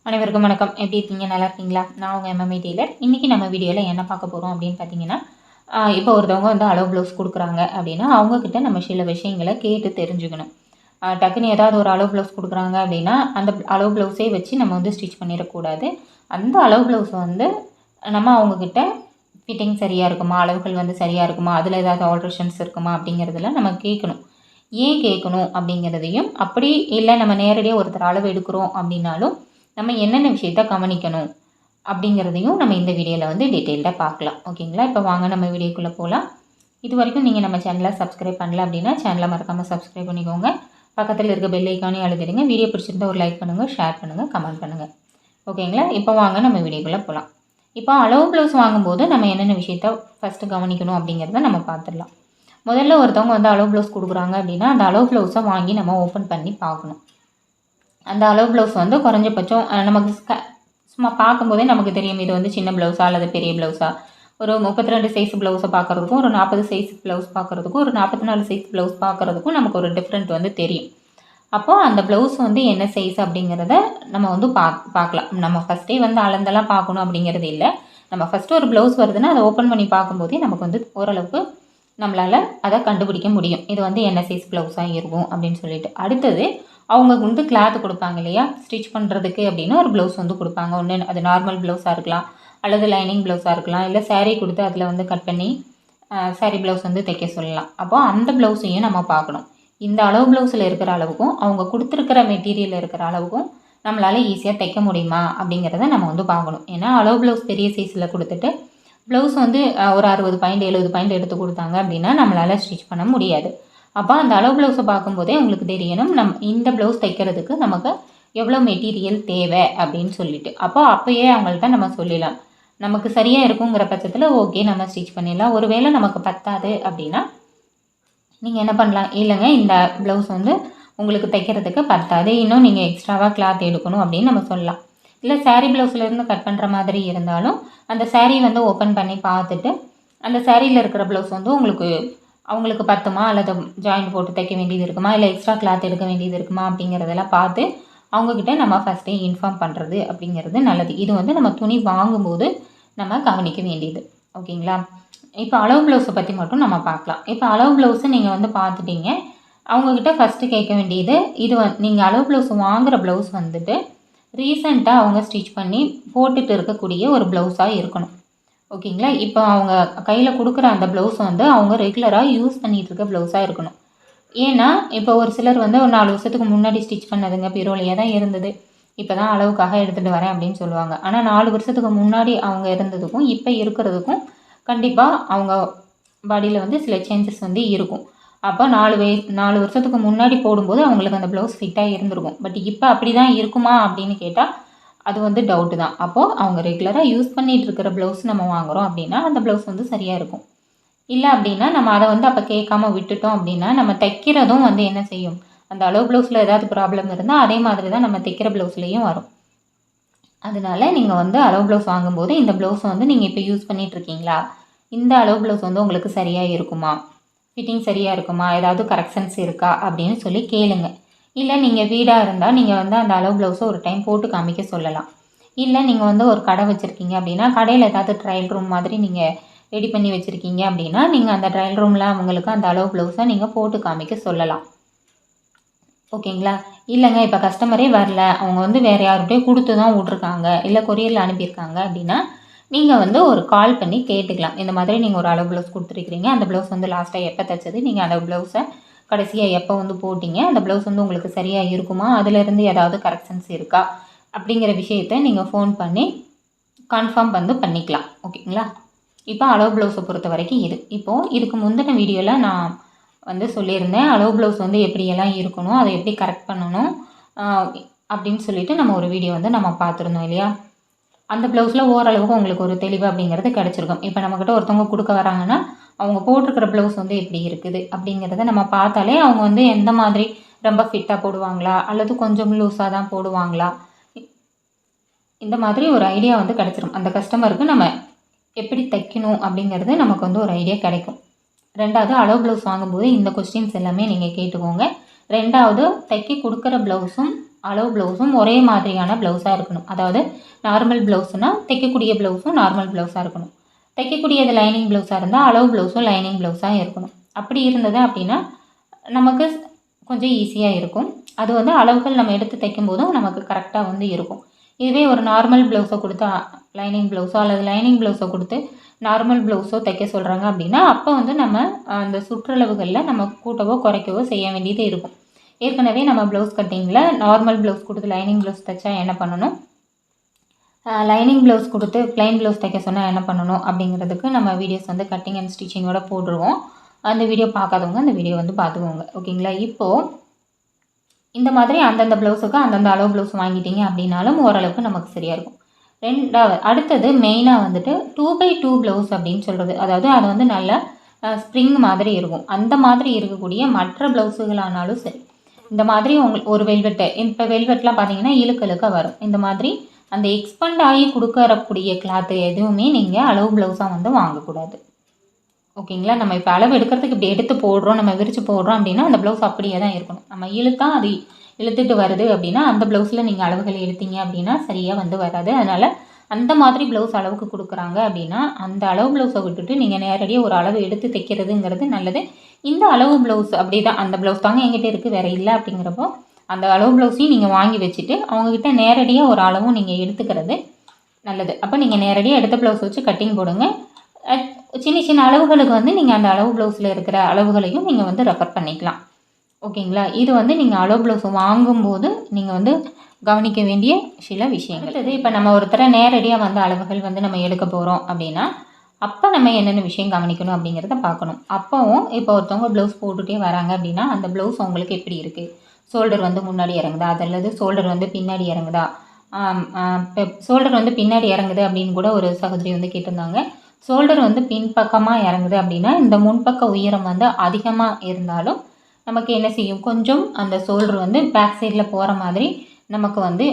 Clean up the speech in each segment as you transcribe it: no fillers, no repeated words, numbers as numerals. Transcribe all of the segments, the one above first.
அனைவருக்கும் வணக்கம். எப்படி இருக்கீங்க? நல்லா இருக்கீங்களா? நான் உங்கள் எம்எம்ஏ டெய்லர். இன்றைக்கி நம்ம வீடியோவில் என்ன பார்க்க போகிறோம் அப்படின்னு பார்த்தீங்கன்னா, இப்போ ஒருத்தவங்க வந்து அளவு ப்ளவுஸ் கொடுக்குறாங்க அப்படின்னா, அவங்கக்கிட்ட நம்ம சில விஷயங்களை கேட்டு தெரிஞ்சுக்கணும். டக்குன்னு ஏதாவது ஒரு அளவு ப்ளவுஸ் கொடுக்குறாங்க அப்படின்னா, அந்த அளவு ப்ளவுஸே வச்சு நம்ம வந்து ஸ்டிச் பண்ணிடக்கூடாது. அந்த அளவு ப்ளவுஸை வந்து நம்ம அவங்கக்கிட்ட ஃபிட்டிங் சரியாக இருக்குமா, அளவுகள் வந்து சரியாக இருக்குமா, அதில் ஏதாவது ஆல்ட்ரேஷன்ஸ் இருக்குமா அப்படிங்கிறதுல நம்ம கேட்கணும். ஏன் கேட்கணும் அப்படிங்கிறதையும், அப்படி இல்லை நம்ம நேரடியாக ஒருத்தர் அளவு எடுக்கிறோம் அப்படின்னாலும் நம்ம என்னென்ன விஷயத்த கவனிக்கணும் அப்படிங்கிறதையும் நம்ம இந்த வீடியோவில் வந்து டீட்டெயில்டாக பார்க்கலாம். ஓகேங்களா? இப்போ வாங்க நம்ம வீடியோக்குள்ளே போகலாம். இது வரைக்கும் நீங்கள் நம்ம சேனலை சப்ஸ்கிரைப் பண்ணல அப்படின்னா சேனலை மறக்காமல் சப்ஸ்கிரைப் பண்ணிக்கோங்க. பக்கத்தில் இருக்க பெல் ஐக்கானே அழுத்திடுங்க. வீடியோ பிடிச்சிருந்தா ஒரு லைக் பண்ணுங்கள், ஷேர் பண்ணுங்கள், கமெண்ட் பண்ணுங்கள். ஓகேங்களா? இப்போ வாங்க நம்ம வீடியோக்குள்ளே போகலாம். இப்போ அளவு ப்ளவுஸ் வாங்கும்போது நம்ம என்னென்ன விஷயத்த ஃபஸ்ட்டு கவனிக்கணும் அப்படிங்கிறத நம்ம பார்த்துடலாம். முதல்ல ஒருத்தவங்க வந்து அளவு ப்ளவுஸ் கொடுக்குறாங்க அப்படின்னா, அந்த அளவு ப்ளவுஸை வாங்கி நம்ம ஓப்பன் பண்ணி பார்க்கணும். அந்த அளவு ப்ளவுஸ் வந்து குறைஞ்சபட்சம் நமக்கு சும்மா பார்க்கும்போதே நமக்கு தெரியும் இது வந்து சின்ன ப்ளவுஸா அல்லது பெரிய ப்ளவுஸா. ஒரு 32 சைஸ் ப்ளவுஸை பார்க்குறதுக்கும், ஒரு 40 சைஸ் ப்ளவுஸ் பார்க்குறதுக்கும், ஒரு 44 சைஸ் ப்ளவுஸ் பார்க்குறதுக்கும் நமக்கு ஒரு டிஃப்ரெண்ட் வந்து தெரியும். அப்போது அந்த ப்ளவுஸ் வந்து என்ன சைஸ் அப்படிங்கிறத நம்ம வந்து பார்க்கலாம். நம்ம ஃபஸ்ட்டே வந்து அளந்தெல்லாம் பார்க்கணும் அப்படிங்கிறது இல்லை. நம்ம ஃபஸ்ட்டு ஒரு ப்ளவுஸ் வருதுன்னா அதை ஓப்பன் பண்ணி பார்க்கும்போதே நமக்கு வந்து ஓரளவுக்கு நம்மளால் அதை கண்டுபிடிக்க முடியும். இது வந்து என்ன சைஸ் ப்ளவுஸாக இருக்கும் அப்படின்னு சொல்லிட்டு. அடுத்தது அவங்க வந்து கிளாத் கொடுப்பாங்க இல்லையா, ஸ்டிச் பண்ணுறதுக்கு அப்படின்னு ஒரு ப்ளவுஸ் வந்து கொடுப்பாங்க. ஒன்று அது நார்மல் ப்ளவுஸாக இருக்கலாம், அல்லது லைனிங் ப்ளவுஸாக இருக்கலாம், இல்லை சேரீ கொடுத்து அதில் வந்து கட் பண்ணி சேரீ ப்ளவுஸ் வந்து தைக்க சொல்லலாம். அப்போது அந்த ப்ளவுஸையும் நம்ம பார்க்கணும். இந்த அளவு ப்ளவுஸில் இருக்கிற அளவுக்கும் அவங்க கொடுத்துருக்கிற மெட்டீரியல் இருக்கிற அளவுக்கும் நம்மளால் ஈஸியாக தைக்க முடியுமா அப்படிங்கிறத நம்ம வந்து பார்க்கணும். ஏன்னா அளவு ப்ளவுஸ் பெரிய சைஸில் கொடுத்துட்டு ப்ளவுஸ் வந்து ஒரு 60 பாயிண்ட் 70 பாயிண்ட் எடுத்து கொடுத்தாங்க அப்படின்னா நம்மளால் ஸ்டிச் பண்ண முடியாது. அப்போ அந்த அளவு ப்ளவுஸை பார்க்கும்போதே உங்களுக்கு தெரியணும் இந்த ப்ளவுஸ் தைக்கிறதுக்கு நமக்கு எவ்வளோ மெட்டீரியல் தேவை அப்படின்னு சொல்லிட்டு. அப்போயே அவங்கள்ட்ட நம்ம சொல்லிடலாம். நமக்கு சரியாக இருக்குங்கிற பட்சத்தில் ஓகே நம்ம ஸ்டிச் பண்ணிடலாம். ஒருவேளை நமக்கு பத்தாது அப்படின்னா நீங்கள் என்ன பண்ணலாம், இல்லைங்க இந்த ப்ளவுஸ் வந்து உங்களுக்கு தைக்கிறதுக்கு பத்தாது, இன்னும் நீங்கள் எக்ஸ்ட்ராவாக கிளாத் எடுக்கணும் அப்படின்னு நம்ம சொல்லலாம். இல்லை சாரீ ப்ளவுஸ்லேருந்து கட் பண்ணுற மாதிரி இருந்தாலும் அந்த சாரீ வந்து ஓப்பன் பண்ணி பார்த்துட்டு அந்த சாரியில் இருக்கிற ப்ளவுஸ் வந்து அவங்களுக்கு பத்துமா, அல்லது ஜாயிண்ட் போட்டு தைக்க வேண்டியது இருக்குமா, இல்லை எக்ஸ்ட்ரா கிளாத் எடுக்க வேண்டியது இருக்குமா அப்படிங்கிறதெல்லாம் பார்த்து அவங்கக்கிட்ட நம்ம ஃபஸ்ட்டே இன்ஃபார்ம் பண்ணுறது அப்படிங்கிறது நல்லது. இது வந்து நம்ம துணி வாங்கும்போது நம்ம கவனிக்க வேண்டியது. ஓகேங்களா? இப்போ அளவு ப்ளவுஸை பற்றி மட்டும் நம்ம பார்க்கலாம். இப்போ அளவு ப்ளவுஸை நீங்கள் வந்து பார்த்துட்டீங்க. அவங்கக்கிட்ட ஃபஸ்ட்டு கேட்க வேண்டியது, இது நீங்கள் அளவு ப்ளவுஸ் வாங்குகிற ப்ளவுஸ் வந்துட்டு ரீசெண்டாக அவங்க ஸ்டிச் பண்ணி போட்டுட்டு இருக்கக்கூடிய ஒரு ப்ளவுஸாக இருக்கணும். ஓகேங்களா? இப்போ அவங்க கையில் கொடுக்குற அந்த ப்ளவுஸ் வந்து அவங்க ரெகுலராக யூஸ் பண்ணிகிட்டு இருக்க ப்ளவுஸாக இருக்கணும். ஏன்னா இப்போ ஒரு சிலர் வந்து ஒரு 4 வருஷத்துக்கு முன்னாடி ஸ்டிச் பண்ணதுங்க பீரோலையே தான் இருந்தது, இப்போ தான் அளவுக்காக எடுத்துகிட்டு வரேன் அப்படின்னு சொல்லுவாங்க. ஆனால் 4 வருஷத்துக்கு முன்னாடி அவங்க இருந்ததுக்கும் இப்போ இருக்கிறதுக்கும் கண்டிப்பாக அவங்க பாடியில் வந்து சில சேஞ்சஸ் வந்து இருக்கும். அப்போ 4 வருஷத்துக்கு முன்னாடி போடும்போது அவங்களுக்கு அந்த ப்ளவுஸ் ஃபிட்டாக இருந்திருக்கும். பட் இப்போ அப்படி தான் இருக்குமா அப்படின்னு கேட்டால் அது வந்து டவுட்டு தான். அப்போது அவங்க ரெகுலராக யூஸ் பண்ணிகிட்டு இருக்கிற ப்ளவுஸ் நம்ம வாங்குகிறோம் அப்படின்னா அந்த ப்ளவுஸ் வந்து சரியாக இருக்கும். இல்லை அப்படின்னா நம்ம அதை வந்து அப்போ கேட்காம விட்டுட்டோம் அப்படின்னா நம்ம தைக்கிறதும் வந்து என்ன செய்யும், அந்த அளவு ப்ளவுஸில் ஏதாவது ப்ராப்ளம் இருந்தால் அதே மாதிரி தான் நம்ம தைக்கிற ப்ளவுஸ்லேயும் வரும். அதனால நீங்கள் வந்து அளவு ப்ளவுஸ் வாங்கும்போது இந்த ப்ளவுஸை வந்து நீங்கள் இப்போ யூஸ் பண்ணிகிட்ருக்கீங்களா, இந்த அளவு ப்ளவுஸ் வந்து உங்களுக்கு சரியாக இருக்குமா, ஃபிட்டிங் சரியாக இருக்குமா, ஏதாவது கரெக்ஷன்ஸ் இருக்கா அப்படின்னு சொல்லி கேளுங்க. இல்லை நீங்கள் வீடாக இருந்தால் நீங்கள் வந்து அந்த அளவு ப்ளவுஸை ஒரு டைம் போட்டு காமிக்க சொல்லலாம். இல்லை நீங்கள் வந்து ஒரு கடை வச்சுருக்கீங்க அப்படின்னா கடையில் ஏதாவது ட்ரையல் ரூம் மாதிரி நீங்கள் ரெடி பண்ணி வச்சுருக்கீங்க அப்படின்னா நீங்கள் அந்த ட்ரையல் ரூமில் அவங்களுக்கு அந்த அளவு ப்ளவுஸை நீங்கள் போட்டு காமிக்க சொல்லலாம். ஓகேங்களா? இல்லைங்க இப்போ கஸ்டமரே வரல, அவங்க வந்து வேறு யார்கிட்டயோ கொடுத்து தான் விட்ருக்காங்க, இல்லை கொரியரில் அனுப்பியிருக்காங்க அப்படின்னா நீங்கள் வந்து ஒரு கால் பண்ணி கேட்டுக்கலாம். இந்த மாதிரி நீங்கள் ஒரு அளவு ப்ளவுஸ் கொடுத்துருக்கிறீங்க, அந்த ப்ளவுஸ் வந்து லாஸ்ட்டாக எப்போ தைச்சது, நீங்கள் அந்த ப்ளவுஸை கடைசியாக எப்போ வந்து போட்டிங்க, அந்த ப்ளவுஸ் வந்து உங்களுக்கு சரியாக இருக்குமா, அதிலேருந்து ஏதாவது கரெக்ஷன்ஸ் இருக்கா அப்படிங்கிற விஷயத்த நீங்கள் ஃபோன் பண்ணி கன்ஃபார்ம் வந்து பண்ணிக்கலாம். ஓகேங்களா? இப்போ அளவு ப்ளவுஸை பொறுத்த வரைக்கும் இப்போது இதுக்கு முந்தின வீடியோவில் நான் வந்து சொல்லியிருந்தேன் அளவு ப்ளவுஸ் வந்து எப்படியெல்லாம் இருக்கணும், அதை எப்படி கரெக்ட் பண்ணணும் அப்படின்னு சொல்லிட்டு நம்ம ஒரு வீடியோ வந்து நம்ம பார்த்துருந்தோம் இல்லையா. அந்த ப்ளவுஸில் ஓரளவுக்கு உங்களுக்கு ஒரு தெளிவு அப்படிங்கிறது கிடச்சிருக்கும். இப்போ நம்மக்கிட்ட ஒருத்தவங்க கொடுக்க வராங்கன்னா அவங்க போட்டிருக்கிற ப்ளவுஸ் வந்து எப்படி இருக்குது அப்படிங்கிறத நம்ம பார்த்தாலே அவங்க வந்து எந்த மாதிரி ரொம்ப ஃபிட்டாக போடுவாங்களா, அல்லது கொஞ்சம் லூஸாக தான் போடுவாங்களா, இந்த மாதிரி ஒரு ஐடியா வந்து கிடச்சிரும். அந்த கஸ்டமருக்கு நம்ம எப்படி தைக்கணும் அப்படிங்கிறது நமக்கு வந்து ஒரு ஐடியா கிடைக்கும். 2வது அளவு ப்ளவுஸ் வாங்கும்போது இந்த கொஸ்டின்ஸ் எல்லாமே நீங்கள் கேட்டுக்கோங்க. 2வது தைக்க கொடுக்குற ப்ளவுஸும் அளவு ப்ளவுஸும் ஒரே மாதிரியான ப்ளவுஸாக இருக்கணும். அதாவது நார்மல் ப்ளவுஸ்னால் தைக்கக்கூடிய ப்ளவுஸும் நார்மல் ப்ளவுஸாக இருக்கணும். தைக்கக்கூடியது லைனிங் ப்ளவுஸாக இருந்தால் அளவு ப்ளவுஸும் லைனிங் ப்ளவுஸாக இருக்கணும். அப்படி இருந்தது அப்படின்னா நமக்கு கொஞ்சம் ஈஸியாக இருக்கும். அது வந்து அளவுகள் நம்ம எடுத்து தைக்கும்போதும் நமக்கு கரெக்டாக வந்து இருக்கும். இதுவே ஒரு நார்மல் ப்ளவுஸை கொடுத்து லைனிங் ப்ளவுஸோ அல்லது லைனிங் ப்ளவுஸை கொடுத்து நார்மல் ப்ளவுஸோ தைக்க சொல்கிறாங்க அப்படின்னா அப்போ வந்து நம்ம அந்த சுற்றளவுகளில் நம்ம கூட்டவோ குறைக்கவோ செய்ய வேண்டியது இருக்கும். ஏற்கனவே நம்ம ப்ளவுஸ் கட்டிங்கில் நார்மல் ப்ளவுஸ் கொடுத்து லைனிங் ப்ளவுஸ் தைச்சா என்ன பண்ணணும், லைனிங் ப்ளவுஸ் கொடுத்து ப்ளைன் ப்ளவுஸ் தைக்க சொன்னால் என்ன பண்ணணும் அப்படிங்கிறதுக்கு நம்ம வீடியோஸ் வந்து கட்டிங் அண்ட் ஸ்டிச்சிங்கோட போட்டுருவோம். அந்த வீடியோ பார்க்காதவங்க அந்த வீடியோ வந்து பார்த்துக்கோங்க. ஓகேங்களா? இப்போது இந்த மாதிரி அந்தந்த ப்ளவுஸுக்கு அந்தந்த அளவு ப்ளவுஸ் வாங்கிட்டீங்க அப்படின்னாலும் ஓரளவுக்கு நமக்கு சரியாக இருக்கும். அடுத்தது மெயினாக வந்துட்டு 2x2 ப்ளவுஸ் அப்படின்னு சொல்கிறது. அதாவது அது வந்து நல்ல ஸ்ப்ரிங் மாதிரி இருக்கும். அந்த மாதிரி இருக்கக்கூடிய மற்ற ப்ளவுஸுகளானாலும் சரி, இந்த மாதிரி ஒரு வெல்வெட்டு, இப்போ வெல்வெட்லாம் பார்த்தீங்கன்னா இழுக்க வரும். இந்த மாதிரி அந்த எக்ஸ்பெண்ட் ஆகி கொடுக்கறக்கூடிய கிளாத்து எதுவுமே நீங்கள் அளவு ப்ளவுஸாக வந்து வாங்கக்கூடாது. ஓகேங்களா? நம்ம இப்போ அளவு எடுக்கிறதுக்கு இப்படி எடுத்து போடுறோம், நம்ம விரித்து போடுறோம் அப்படின்னா அந்த ப்ளவுஸ் அப்படியே தான் இருக்கணும். நம்ம இழுத்தா அது இழுத்துட்டு வருது அப்படின்னா அந்த ப்ளவுஸில் நீங்கள் அளவுகள் எடுத்தீங்க அப்படின்னா சரியாக வந்து வராது. அதனால் அந்த மாதிரி ப்ளவுஸ் அளவுக்கு கொடுக்குறாங்க அப்படின்னா அந்த அளவு ப்ளவுஸை விட்டுட்டு நீங்கள் நேரடியாக ஒரு அளவு எடுத்து தைக்கிறதுங்கிறது நல்லது. இந்த அளவு ப்ளவுஸ் அப்படி தான், அந்த ப்ளவுஸ் தாங்க என்கிட்ட இருக்குது வேறு இல்லை அப்படிங்கிறப்போ அந்த அளவு ப்ளவுஸையும் நீங்கள் வாங்கி வச்சுட்டு அவங்கக்கிட்ட நேரடியாக ஒரு அளவும் நீங்கள் எடுத்துக்கிறது நல்லது. அப்போ நீங்கள் நேரடியாக எடுத்த ப்ளவுஸ் வச்சு கட்டிங் போடுங்க. சின்ன சின்ன அளவுகளுக்கு வந்து நீங்கள் அந்த அளவு ப்ளவுஸில் இருக்கிற அளவுகளையும் நீங்கள் வந்து ரெஃபர் பண்ணிக்கலாம். ஓகேங்களா? இது வந்து நீங்கள் அளவு ப்ளவுஸ் வாங்கும்போது நீங்கள் வந்து கவனிக்க வேண்டிய சில விஷயங்கள். அடுத்தது இப்போ நம்ம ஒருத்தரை நேரடியாக வந்து அளவுகள் வந்து நம்ம எடுக்க போகிறோம் அப்படின்னா அப்போ நம்ம என்னென்ன விஷயம் கவனிக்கணும் அப்படிங்கிறத பார்க்கணும். அப்போவும் இப்போ ஒருத்தவங்க ப்ளவுஸ் போட்டுகிட்டே வராங்க அப்படின்னா அந்த ப்ளவுஸ் அவங்களுக்கு எப்படி இருக்குது, ஷோல்டர் வந்து முன்னாடி இறங்குதா, அல்லது ஷோல்டர் வந்து பின்னாடி இறங்குதா, இப்போ ஷோல்டர் வந்து பின்னாடி இறங்குது அப்படின்னு கூட ஒரு சகோதரி வந்து கேட்டிருந்தாங்க. ஷோல்டர் வந்து பின்பக்கமாக இறங்குது அப்படின்னா இந்த முன்பக்க உயரம் வந்து அதிகமாக இருந்தாலும் நமக்கு என்ன செய்யும், கொஞ்சம் அந்த ஷோல்டர் வந்து பேக் சைடில் போகிற மாதிரி நமக்கு வந்து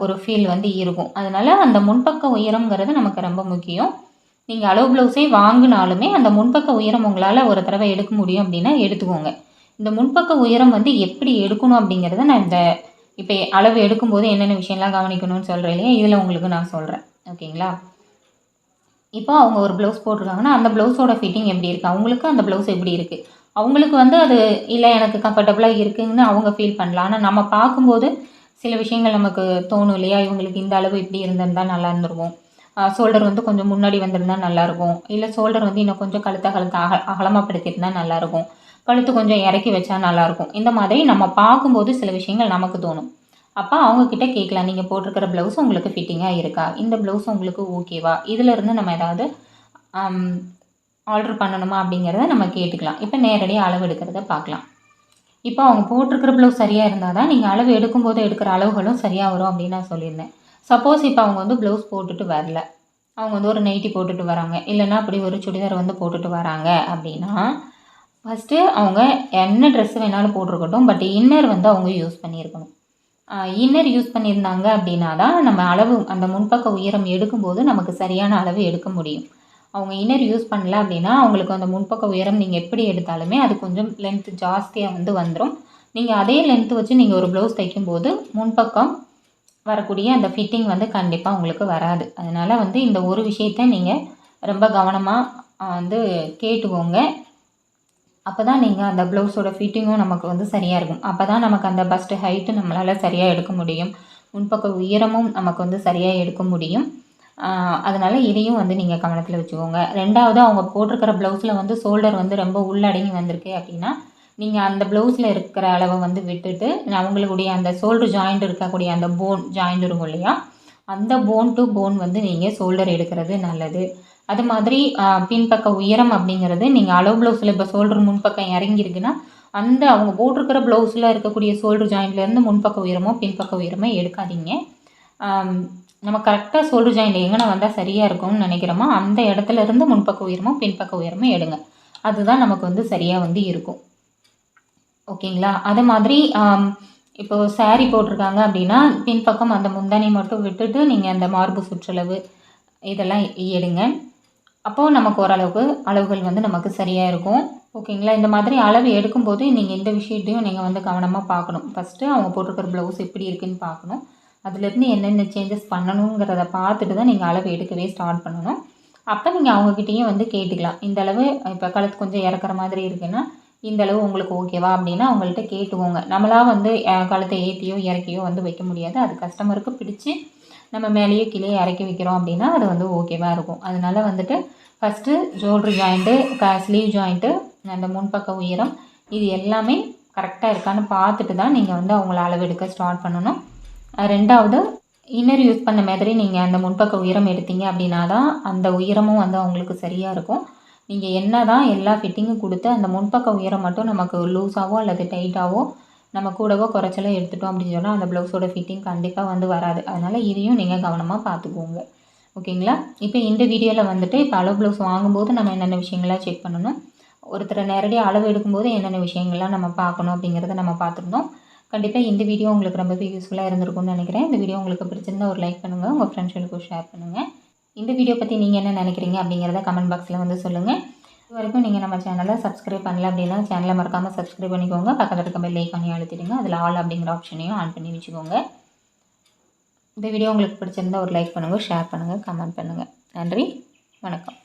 ஒரு ஃபீல் வந்து இருக்கும். அதனால் அந்த முன்பக்க உயரம்ங்கிறது நமக்கு ரொம்ப முக்கியம். நீங்கள் அளவு ப்ளவுஸே வாங்கினாலுமே அந்த முன்பக்க உயரம் உங்களால் ஒரு தடவை எடுக்க முடியும் அப்படின்னா எடுத்துக்கோங்க. இந்த முன்பக்க உயரம் வந்து எப்படி எடுக்கணும் அப்படிங்கிறத நான் இந்த இப்போ அளவு எடுக்கும்போது என்னென்ன விஷயம்லாம் கவனிக்கணும்னு சொல்கிறேன் இல்லையா, இதில் உங்களுக்கு நான் சொல்கிறேன். ஓகேங்களா? இப்போ அவங்க ஒரு ப்ளவுஸ் போட்டிருக்காங்கன்னா அந்த ப்ளவுஸோட ஃபிட்டிங் எப்படி இருக்குது, அவங்களுக்கு அந்த ப்ளவுஸ் எப்படி இருக்குது, அவங்களுக்கு வந்து அது இல்லை எனக்கு கம்ஃபர்டபுளாக இருக்குதுன்னு அவங்க ஃபீல் பண்ணலாம். ஆனால் நம்ம பார்க்கும்போது சில விஷயங்கள் நமக்கு தோணும் இல்லையா, இவங்களுக்கு இந்த அளவு இப்படி இருந்திருந்தால் நல்லா இருந்துருக்கும், ஷோல்டர் வந்து கொஞ்சம் முன்னாடி வந்திருந்தால் நல்லாயிருக்கும், இல்லை ஷோல்டர் வந்து இன்னும் கொஞ்சம் கழுத்தை அகலமாக படுத்தியிருந்தால் நல்லாயிருக்கும், கழுத்து கொஞ்சம் இறக்கி வச்சா நல்லாயிருக்கும். இந்த மாதிரி நம்ம பார்க்கும்போது சில விஷயங்கள் நமக்கு தோணும். அப்போ அவங்கக்கிட்ட கேட்கலாம், நீங்கள் போட்டிருக்கிற ப்ளவுஸ் உங்களுக்கு ஃபிட்டிங்காக இருக்கா, இந்த ப்ளவுஸ் உங்களுக்கு ஓகேவா, இதிலேருந்து நம்ம ஏதாவது ஆர்டர் பண்ணணுமா அப்படிங்கிறத நம்ம கேட்டுக்கலாம். இப்போ நேரடியாக அளவு எடுக்கிறத பார்க்கலாம். இப்போ அவங்க போட்டிருக்கிற ப்ளவுஸ் சரியாக இருந்தால் தான் நீங்கள் அளவு எடுக்கும்போது எடுக்கிற அளவுகளும் சரியாக வரும் அப்படின்னு நான் சொல்லியிருந்தேன். சப்போஸ் இப்போ அவங்க வந்து ப்ளவுஸ் போட்டுட்டு வரல, அவங்க வந்து ஒரு நைட்டி போட்டுட்டு வராங்க, இல்லைன்னா அப்படி ஒரு சுடிதார் வந்து போட்டுட்டு வராங்க அப்படின்னா ஃபஸ்ட்டு அவங்க என்ன ட்ரெஸ் வேணாலும் போட்டிருக்கட்டும், பட் இன்னர் வந்து அவங்க யூஸ் பண்ணியிருக்கணும். இன்னர் யூஸ் பண்ணியிருந்தாங்க அப்படின்னா தான் நம்ம அளவு அந்த முன்பக்க உயரம் எடுக்கும்போது நமக்கு சரியான அளவு எடுக்க முடியும். அவங்க இன்னர் யூஸ் பண்ணல அப்படின்னா அவங்களுக்கு அந்த முன்பக்க உயரம் நீங்கள் எப்படி எடுத்தாலுமே அது கொஞ்சம் லென்த்து ஜாஸ்தியாக வந்து வந்துடும். நீங்கள் அதே லென்த்து வச்சு நீங்கள் ஒரு ப்ளவுஸ் தைக்கும்போது முன்பக்கம் வரக்கூடிய அந்த ஃபிட்டிங் வந்து கண்டிப்பாக உங்களுக்கு வராது. அதனால் வந்து இந்த ஒரு விஷயத்த நீங்கள் ரொம்ப கவனமாக வந்து கேட்டுக்கோங்க. அப்போ தான் நீங்கள் அந்த ப்ளவுஸோட ஃபிட்டிங்கும் நமக்கு வந்து சரியாக இருக்கும். அப்போ தான் நமக்கு அந்த பஸ்ட்டு ஹைட்டு நம்மளால் சரியாக எடுக்க முடியும், முன்பக்க உயரமும் நமக்கு வந்து சரியாக எடுக்க முடியும். அதனால் இதையும் வந்து நீங்கள் கவனத்தில் வச்சுக்கோங்க. ரெண்டாவது, அவங்க போட்டிருக்கிற ப்ளவுஸில் வந்து ஷோல்டர் வந்து ரொம்ப உள்ளடங்கி வந்திருக்கு அப்படின்னா நீங்கள் அந்த ப்ளவுஸில் இருக்கிற அளவை வந்து விட்டுட்டு அவங்களுடைய அந்த ஷோல்டர் ஜாயிண்ட் இருக்கக்கூடிய அந்த போன் ஜாயிண்ட் இருக்கும் இல்லையா, அந்த போன் டு போன் வந்து நீங்கள் ஷோல்டர் எடுக்கிறது நல்லது. அது மாதிரி பின்பக்க உயரம் அப்படிங்கிறது நீங்கள் அளவு ப்ளவுஸில் இப்போ ஷோல்டர் முன்பக்கம் இறங்கியிருக்குன்னா அந்த அவங்க போட்டிருக்கிற ப்ளவுஸில் இருக்கக்கூடிய ஷோல்டர் ஜாயிண்ட்லேருந்து முன்பக்க உயரமோ பின்பக்க உயரமோ எடுக்காதீங்க. நம்ம கரெக்டாக ஷோல்டர் ஜாயிண்ட் எங்கே வந்தால் சரியாக இருக்கும்னு நினைக்கிறோமோ அந்த இடத்துல இருந்து முன்பக்க உயரமோ பின்பக்க உயரமோ எடுங்க. அதுதான் நமக்கு வந்து சரியாக வந்து இருக்கும். ஓகேங்களா? அது மாதிரி இப்போது சாரீ போட்டிருக்காங்க அப்படின்னா பின்பக்கம் அந்த முந்தானை மட்டும் விட்டுட்டு நீங்கள் அந்த மார்பு சுற்றளவு இதெல்லாம் எடுங்க. அப்போது நமக்கு ஓரளவுக்கு அளவுகள் வந்து நமக்கு சரியாக இருக்கும். ஓகேங்களா? இந்த மாதிரி அளவு எடுக்கும்போது நீங்கள் இந்த விஷயத்தையும் நீங்கள் வந்து கவனமாக பார்க்கணும். ஃபஸ்ட்டு அவங்க போட்டிருக்கிற ப்ளவுஸ் எப்படி இருக்குன்னு பார்க்கணும். அதுலேருந்து என்னென்ன சேஞ்சஸ் பண்ணணுங்கிறத பார்த்துட்டு தான் நீங்கள் அளவு எடுக்கவே ஸ்டார்ட் பண்ணணும். அப்போ நீங்கள் அவங்கக்கிட்டேயும் வந்து கேட்டுக்கலாம். இந்த அளவு இப்போ கழுத்து கொஞ்சம் இறக்குற மாதிரி இருக்குன்னா, இந்த அளவு உங்களுக்கு ஓகேவா அப்படின்னா அவங்கள்ட்ட கேட்டுக்கோங்க. நம்மளா வந்து கழுத்தை ஏற்றியோ இறக்கியோ வந்து வைக்க முடியாது. அது கஸ்டமருக்கு பிடிச்சி நம்ம மேலேயோ கீழேயோ இறக்கி வைக்கிறோம் அப்படின்னா அது வந்து ஓகேவா இருக்கும். அதனால வந்துட்டு first shoulder joint, sleeve joint, அந்த முன்பக்க உயரம் இது எல்லாமே கரெக்டாக இருக்கான்னு பார்த்துட்டு தான் நீங்கள் வந்து அவங்கள அளவெடுக்க ஸ்டார்ட் பண்ணணும். 2வது இன்னர் யூஸ் பண்ண மாதிரி நீங்கள் அந்த முன்பக்க உயரம் எடுத்தீங்க அப்படின்னா தான் அந்த உயரமும் வந்து அவங்களுக்கு சரியாக இருக்கும். நீங்கள் என்ன தான் எல்லா ஃபிட்டிங்கும் கொடுத்து அந்த முன்பக்க உயரம் மட்டும் நமக்கு லூஸாவோ அல்லது டைட்டாவோ நம்ம கூடவோ குறைச்சலோ எடுத்துட்டோம் அப்படின்னு சொன்னால் அந்த ப்ளவுஸோட ஃபிட்டிங் கண்டிப்பாக வந்து வராது. அதனால் இதையும் நீங்கள் கவனமாக பார்த்துக்கோங்க. ஓகேங்களா? இப்போ இந்த வீடியோவில் வந்துட்டு இப்போ அளவு ப்ளவுஸ் வாங்கும்போது நம்ம என்னென்ன விஷயங்கள்லாம் செக் பண்ணணும், ஒருத்தரை நேரடியாக அளவு எடுக்கும்போது என்னென்ன விஷயங்கள்லாம் நம்ம பார்க்கணும் அப்படிங்கிறத நம்ம பார்த்துருந்தோம். கண்டிப்பாக இந்த வீடியோ உங்களுக்கு ரொம்பவே யூஸ்ஃபுல்லாக இருந்திருக்கும்னு நினைக்கிறேன். இந்த வீடியோ உங்களுக்கு பிடிச்சிருந்தா ஒரு லைக் பண்ணுங்கள், உங்கள் ஃப்ரெண்ட்ஸுகளுக்கும் ஷேர் பண்ணுங்கள். இந்த வீடியோ பற்றி நீங்கள் என்ன நினைக்கிறீங்க அப்படிங்கிறத கமெண்ட் பாக்ஸில் வந்து சொல்லுங்கள். இது வரைக்கும் நீங்கள் நம்ம சேனலை சப்ஸ்கிரைப் பண்ணல அப்படின்னா சேனலை மறக்காமல் சப்ஸ்கிரைப் பண்ணிக்கோங்க. பக்கத்தில் இருக்க பெல் ஐக்கானையும் அழுத்திடுங்க. அதில் ஆல் அப்படிங்கிற ஆப்ஷனையும் ஆன் பண்ணி வச்சுக்கோங்க. இந்த வீடியோ உங்களுக்கு பிடிச்சிருந்தா ஒரு லைக் பண்ணுங்கள், ஷேர் பண்ணுங்கள், கமெண்ட் பண்ணுங்கள். நன்றி, வணக்கம்.